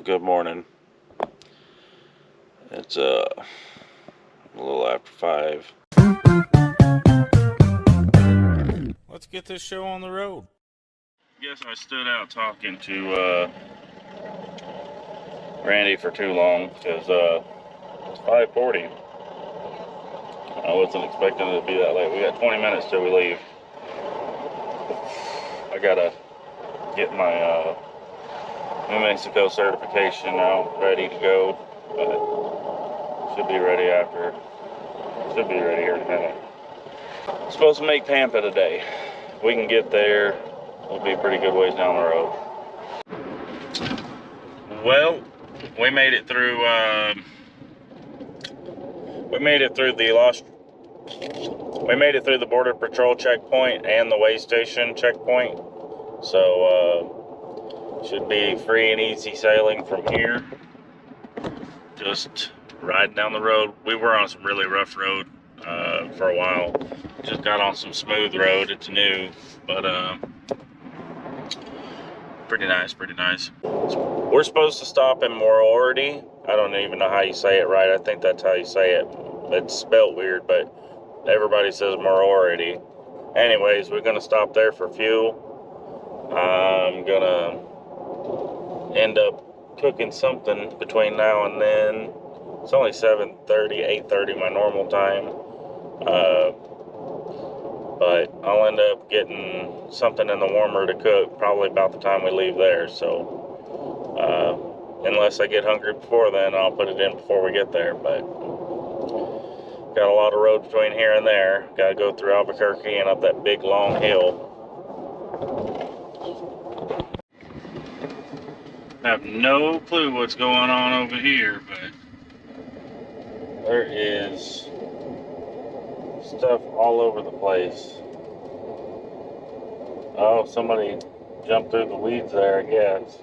good morning. It's a little after 5. Let's get this show on the road. Guess I stood out talking to Randy for too long because it's 5:40. I wasn't expecting it to be that late. We got 20 minutes till we leave. I gotta get my New Mexico certification out, ready to go, but should be ready here in a minute. I'm supposed to make Pampa today. If we can get there, we'll be a pretty good ways down the road. Well, we made it through the Border Patrol checkpoint and the way station checkpoint. So should be free and easy sailing from here. Just riding down the road. We were on some really rough road for a while. Just got on some smooth road. It's new, but pretty nice. We're supposed to stop in Moriarty. I don't even know how you say it right. I think that's how you say it. It's spelled weird, but everybody says Moriarty. Anyways, we're gonna stop there for fuel. I'm gonna end up cooking something between now and then. It's only 7:30, 8:30 my normal time. But I'll end up getting something in the warmer to cook probably about the time we leave there. So unless I get hungry before then, I'll put it in before we get there. But got a lot of road between here and there. Got to go through Albuquerque and up that big long hill. I have no clue what's going on over here, but there is stuff all over the place. Oh, somebody jumped through the weeds there, I guess.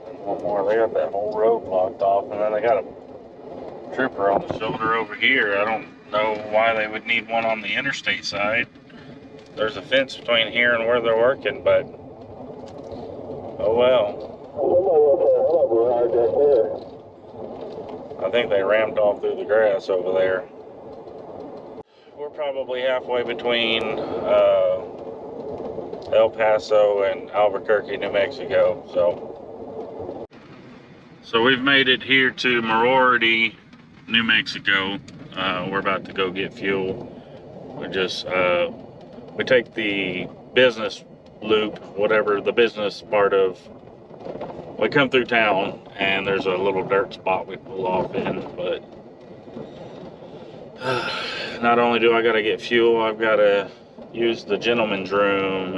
And one more. They got that whole road blocked off, and then they got a trooper on the shoulder over here. I don't know why they would need one on the interstate side. There's a fence between here and where they're working, but oh well. I think they rammed off through the grass over there. We're probably halfway between El Paso and Albuquerque, New Mexico. So we've made it here to Moriarty, New Mexico. We're about to go get fuel. We take the business loop, whatever the business part of. We come through town, and there's a little dirt spot we pull off in, but not only do I got to get fuel, I've got to use the gentleman's room,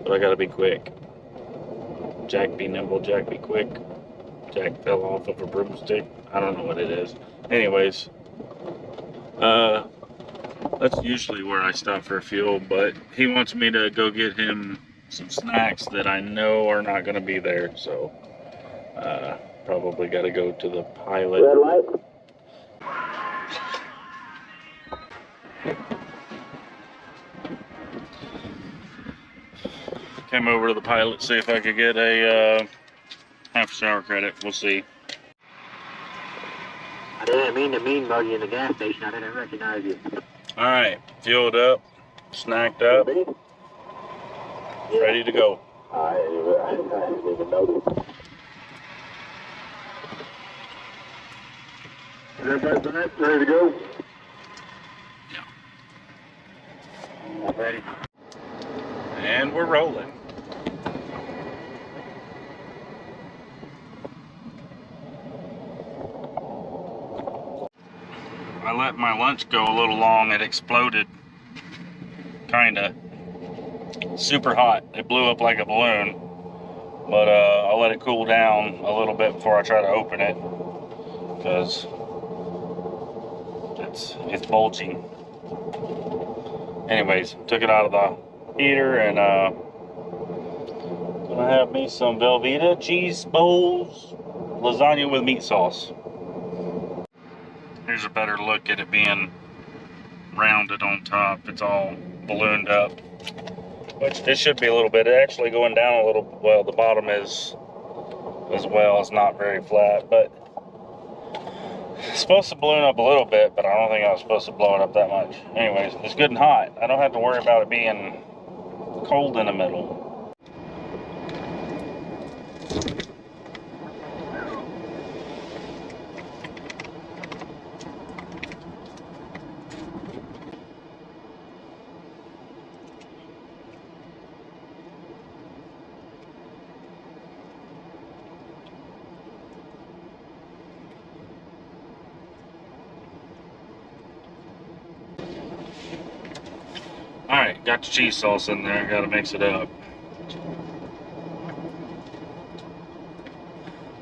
but I got to be quick. Jack be nimble, Jack be quick. Jack fell off of a broomstick. I don't know what it is. Anyways, that's usually where I stop for fuel, but he wants me to go get him some snacks that I know are not going to be there, so probably got to go to the Pilot. Red light. Came over to the Pilot, see if I could get a half shower credit. We'll see. I didn't mean to bug you in the gas station. I didn't recognize you. Alright, fueled up, snacked up, ready to go. I didn't even notice. Is everybody ready to go? Yeah. I'm ready. And we're rolling. I let my lunch go a little long. It exploded. Kinda. Super hot. It blew up like a balloon. But I'll let it cool down a little bit before I try to open it. Because it's bulging. Anyways, took it out of the heater and gonna have me some Velveeta cheese bowls, lasagna with meat sauce. Here's a better look at it being rounded on top. It's all ballooned up. which it should be a little bit. It actually going down a little. Well, the bottom is as well. It's not very flat, but it's supposed to balloon up a little bit, but I don't think I was supposed to blow it up that much. Anyways, it's good and hot. I don't have to worry about it being cold in the middle. Alright, got the cheese sauce in there. Gotta mix it up.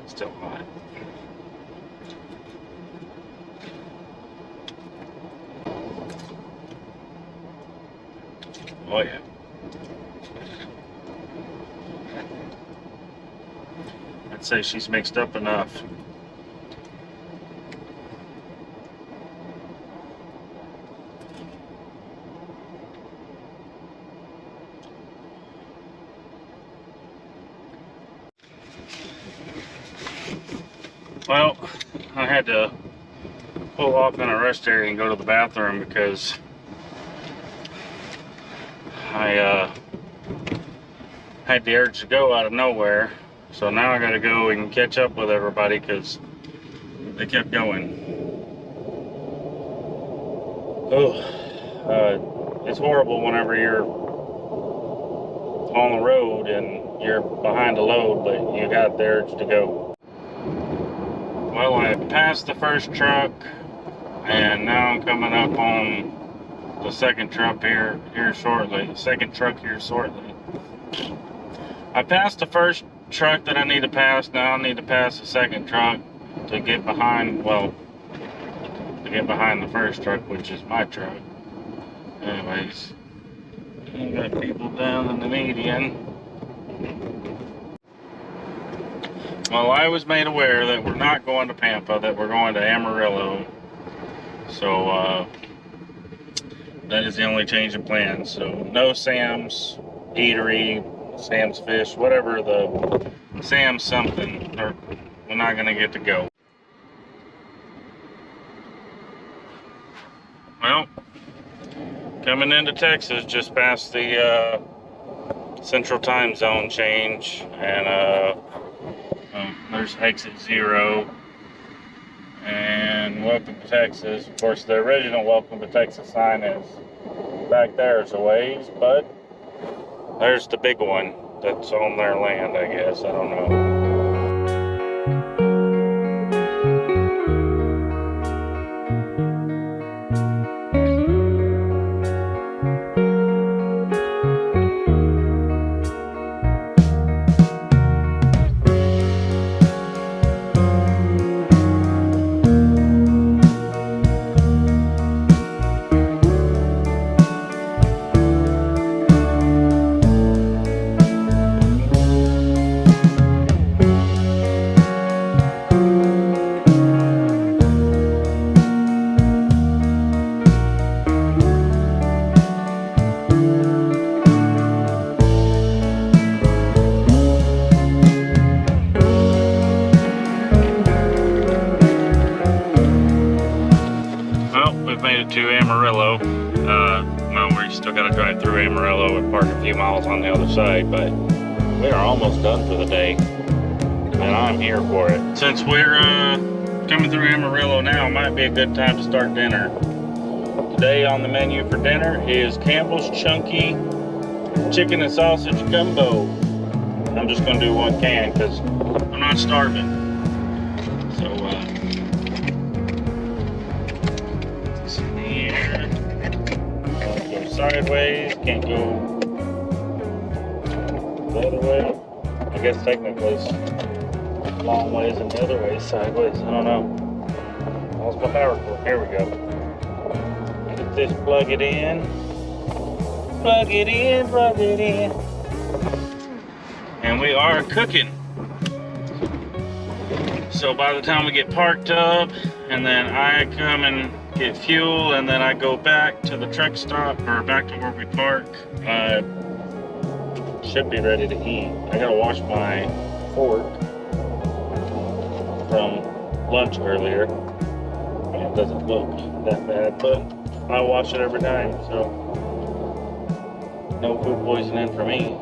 Still hot. Oh yeah. I'd say she's mixed up enough. Well, I had to pull off in a rest area and go to the bathroom because I had the urge to go out of nowhere. So now I gotta go and catch up with everybody because they kept going. Oh, it's horrible whenever you're on the road and you're behind a load, but you got the urge to go. Well, I passed the first truck, and now I'm coming up on the second truck here shortly. I passed the first truck that I need to pass. Now I need to pass the second truck to get behind, well, to get behind the first truck, which is my truck. Anyways, I got people down in the median. Well, I was made aware that we're not going to Pampa, that we're going to Amarillo. So, that is the only change in plans. So, no Sam's Eatery, Sam's Fish, whatever the Sam's something, we're not going to get to go. Well, coming into Texas, just past the Central Time Zone change, and there's exit 0 and welcome to Texas. Of course, the original welcome to Texas sign is back there as a ways, but there's the big one that's on their land, I guess. I don't know. To Amarillo. Well, we still got to drive through Amarillo and park a few miles on the other side, but we are almost done for the day, and I'm here for it. Since we're coming through Amarillo now, might be a good time to start dinner. Today on the menu for dinner is Campbell's Chunky Chicken and Sausage Gumbo. I'm just going to do one can because I'm not starving. So, sideways, can't go the other way. I guess technically it's long ways and the other way sideways. I don't know. How's my power cord? Here we go. Get this, plug it in. Plug it in, plug it in. And we are cooking. So by the time we get parked up, and then I come and get fuel, and then I go back to the truck stop, or back to where we park, should be ready to eat. I gotta wash my fork from lunch earlier. It doesn't look that bad, but I wash it every night, so no food poisoning for me.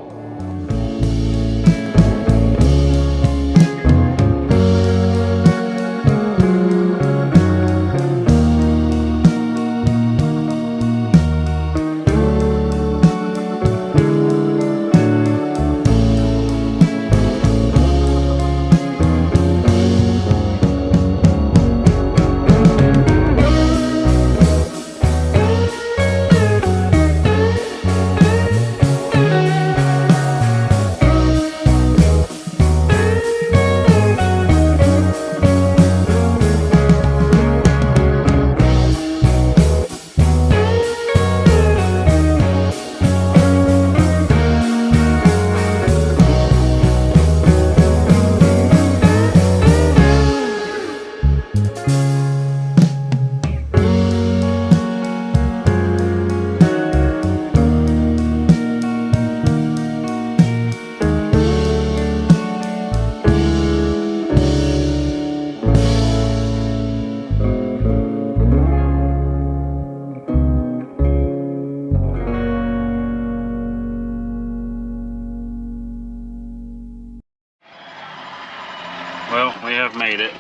Well, we have made it.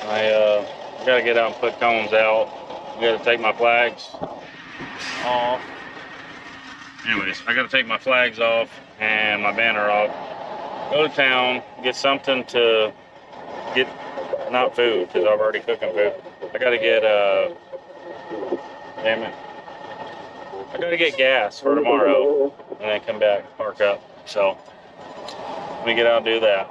I gotta get out and put cones out. I gotta take my flags off. Anyways, I gotta take my flags off and my banner off. Go to town, get something to get, not food, because I'm already cooking food. I gotta get, damn it. I gotta get gas for tomorrow and then come back, park up. So, let me get out and do that.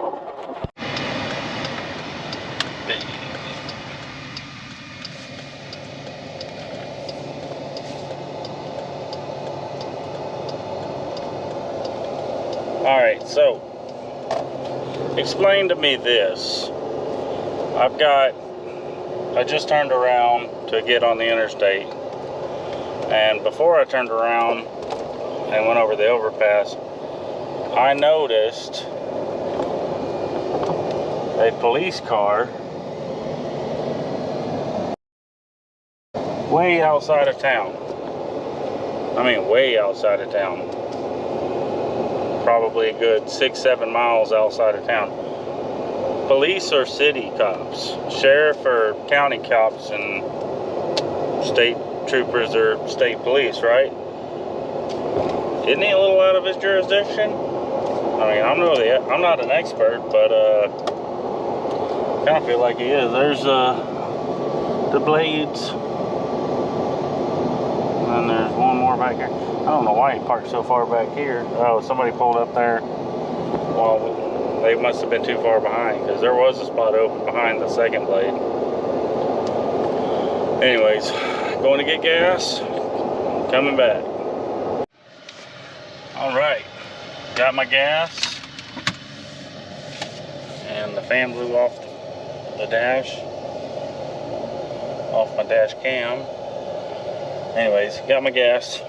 Alright, so, explain to me this. I just turned around to get on the interstate. And before I turned around and went over the overpass, I noticed a police car way outside of town. I mean, way outside of town. Probably a good 6-7 miles outside of town. Police or city cops, sheriff or county cops, and state troopers or state police, right? Isn't he a little out of his jurisdiction? I mean, I'm not an expert, but I kind of feel like he is. There's the blades, and there's one more back here. I don't know why he parked so far back here. Oh, somebody pulled up there. Well, they must have been too far behind, because there was a spot open behind the second blade. Anyways, going to get gas, coming back. All right, got my gas, and the fan blew off the dash, off my dash cam. Anyways, got my gas,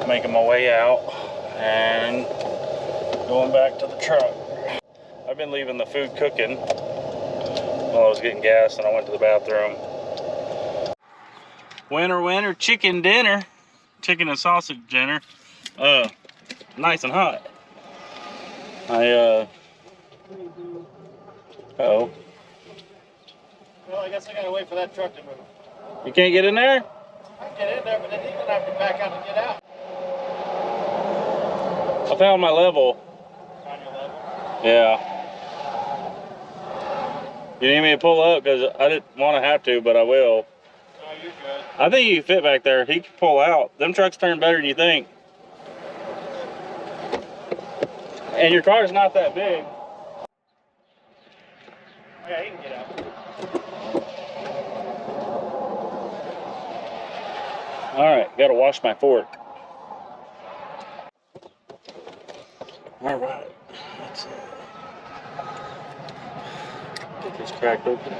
making my way out, and going back to the truck. I've been leaving the food cooking while I was getting gas, and I went to the bathroom. Winter, chicken dinner. Chicken and sausage dinner. Nice and hot. Uh-oh. Well, I guess I gotta wait for that truck to move. You can't get in there? I can get in there, but then he's gonna have to back out to get out. I found my level. On your level? Yeah. You need me to pull up? Because I didn't want to have to, but I will. No, you're good. I think you can fit back there. He can pull out. Them trucks turn better than you think. And your car's not that big. Yeah, he can get out. Alright, gotta wash my fork. Alright. Let's get this cracked open.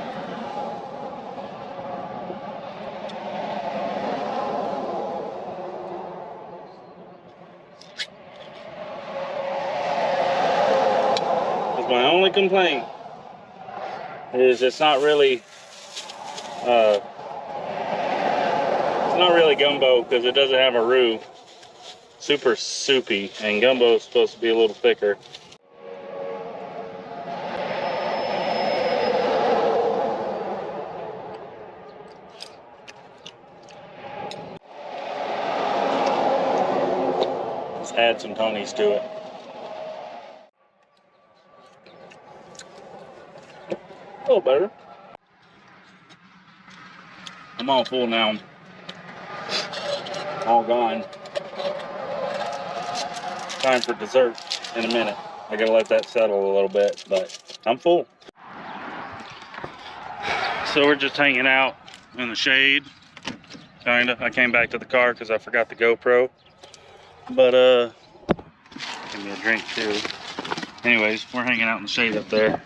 complaint is it's not really gumbo because it doesn't have a roux. Super soupy, and gumbo is supposed to be a little thicker. Let's add some Tony's to it. A little better. I'm all full now. All gone. Time for dessert in a minute. I gotta let that settle a little bit, but I'm full. So we're just hanging out in the shade, kinda. I came back to the car because I forgot the GoPro, but give me a drink too. Anyways, we're hanging out in the shade up there.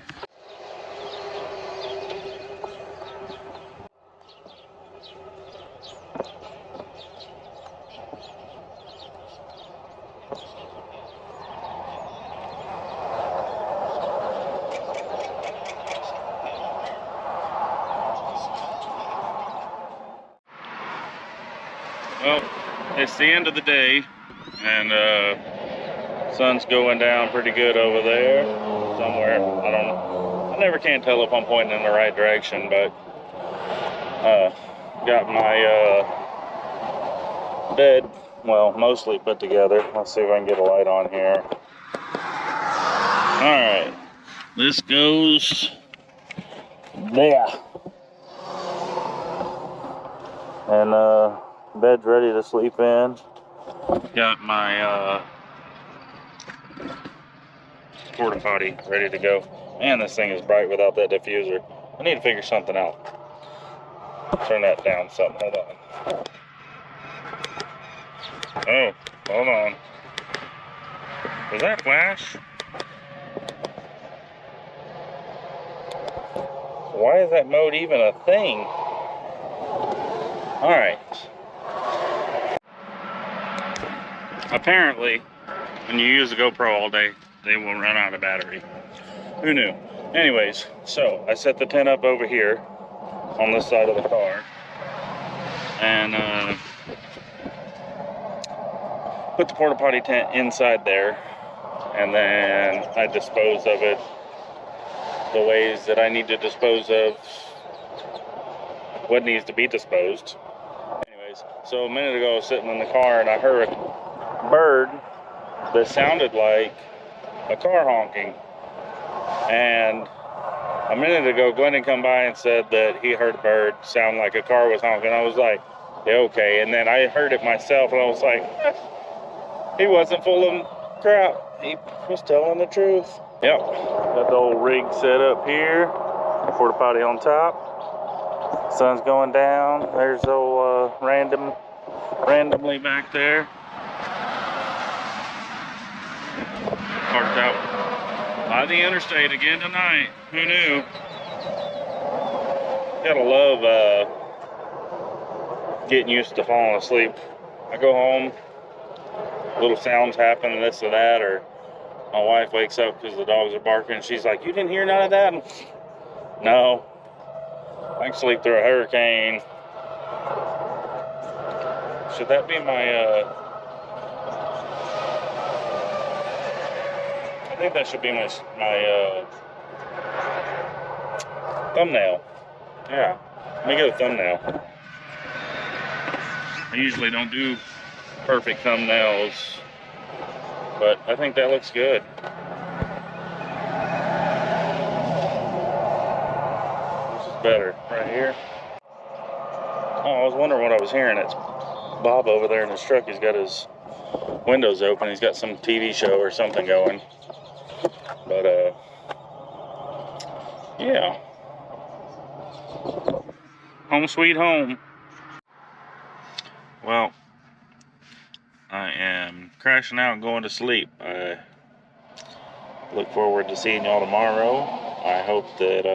Well, it's the end of the day, and sun's going down pretty good over there somewhere. I don't know. I never can tell if I'm pointing in the right direction, but got my bed, well, mostly put together. Let's see if I can get a light on here. All right, this goes there, and bed's ready to sleep in. Got my porta potty ready to go. Man, this thing is bright without that diffuser. I need to figure something out. Turn that down some. Hold on. Oh, hold on. Does that flash? Why is that mode even a thing? All right. Apparently, when you use the GoPro all day, they will run out of battery. Who knew? Anyways, so I set the tent up over here on this side of the car, and put the porta potty tent inside there, and then I dispose of it the ways that I need to dispose of what needs to be disposed. Anyways, so a minute ago I was sitting in the car and I heard a bird that sounded like a car honking, and a minute ago Glenn had come by and said that he heard a bird sound like a car was honking. I was like, yeah, okay. And then I heard it myself and I was like, he wasn't full of crap, he was telling the truth. Yep, got the old rig set up here, porta potty on top, sun's going down. There's old randomly back there, parked out by the interstate again tonight. Who knew? Gotta love getting used to falling asleep. I go home, little sounds happen, this or that, or my wife wakes up because the dogs are barking. She's like, you didn't hear none of that? No. I can sleep through a hurricane. Should that be my, I think that should be my thumbnail. Yeah, let me get a thumbnail. I usually don't do perfect thumbnails, but I think that looks good. This is better right here. Oh, I was wondering what I was hearing. It's Bob over there in his truck. He's got his windows open. He's got some TV show or something going. But yeah. Home sweet home. Well, I am crashing out and going to sleep. I look forward to seeing y'all tomorrow. I hope that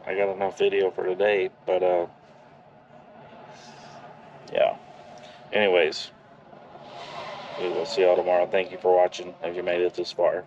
I got enough video for today, but yeah. Anyways, we will see y'all tomorrow. Thank you for watching if you made it this far.